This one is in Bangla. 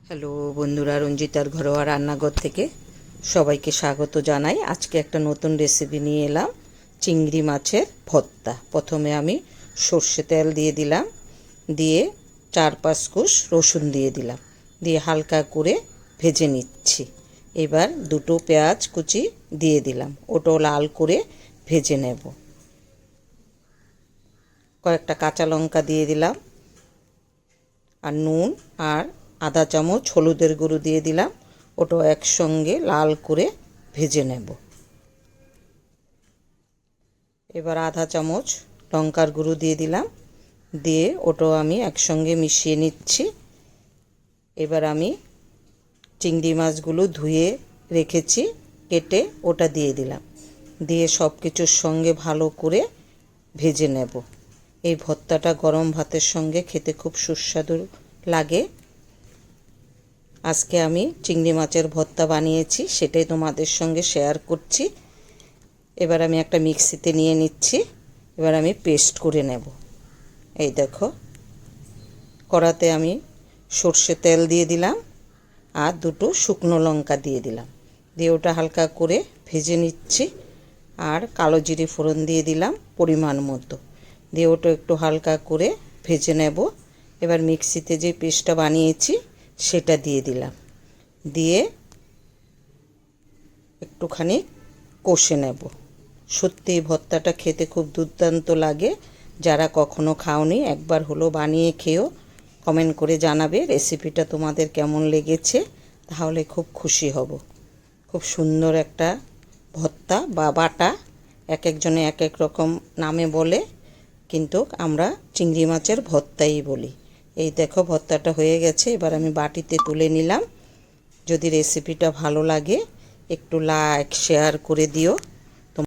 হ্যালো বন্ধুরা, রঞ্জিতার ঘরোয়া রান্নাঘর থেকে সবাইকে স্বাগত জানাই। আজকে একটা নতুন রেসিপি নিয়ে এলাম, চিংড়ি মাছের ভর্তা। প্রথমে আমি সর্ষে তেল দিয়ে দিলাম, দিয়ে 4-5 কোষ রসুন দিয়ে দিলাম, দিয়ে হালকা করে ভেজে নিচ্ছি। এবার দুটো পেঁয়াজ কুচি দিয়ে দিলাম, ওটাও লাল করে ভেজে নেব। কয়েকটা কাঁচা লঙ্কা দিয়ে দিলাম, আর নুন আর আধা চামচ হলুদের গুঁড়ো দিয়ে দিলাম, ওটাও একসঙ্গে লাল করে ভেজে নেব। এবার আধা চামচ লঙ্কার গুঁড়ো দিয়ে দিলাম, দিয়ে ওটাও আমি একসঙ্গে মিশিয়ে নিচ্ছি। এবার আমি চিংড়ি মাছগুলো ধুয়ে রেখেছি কেটে, ওটা দিয়ে দিলাম, দিয়ে সব কিছুর সঙ্গে ভালো করে ভেজে নেব। এই ভর্তাটা গরম ভাতের সঙ্গে খেতে খুব সুস্বাদু লাগে। আজকে আমি চিংড়ি মাছের ভর্তা বানিয়েছি, সেটাই তোমাদের সঙ্গে শেয়ার করছি। এবার আমি একটা মিক্সিতে নিয়ে নিচ্ছি, এবার আমি পেস্ট করে নেব। এই দেখো, কড়াতে আমি সর্ষে তেল দিয়ে দিলাম আর দুটো শুকনো লঙ্কা দিয়ে দিলাম, দিয়ে ওটা হালকা করে ভেজে নিচ্ছি। আর কালো জিরে ফোড়ন দিয়ে দিলাম পরিমাণ মতো, দিয়ে ওটা একটু হালকা করে ভেজে নেব। এবার মিক্সিতে যে পেস্টটা বানিয়েছি সেটা দিয়ে দিলাম, দিয়ে একটুখানি কষে নেব। সত্যি এই ভর্তাটা খেতে খুব দুর্দান্ত লাগে। যারা কখনো খাওনি, একবার হলো বানিয়ে খেও, কমেন্ট করে জানাবে রেসিপিটা তোমাদের কেমন লেগেছে, তাহলে খুব খুশি হব। খুব সুন্দর একটা ভর্তা বা বাটা, এক একজনে এক এক রকম নামে বলে, কিন্তু আমরা চিংড়ি মাছের ভর্তাই বলি। এই দেখো, ভর্তাটা হয়ে গেছে। এবার আমি বাটিতে তুলে নিলাম। যদি রেসিপিটা ভালো লাগে একটু লাইক শেয়ার করে দিও।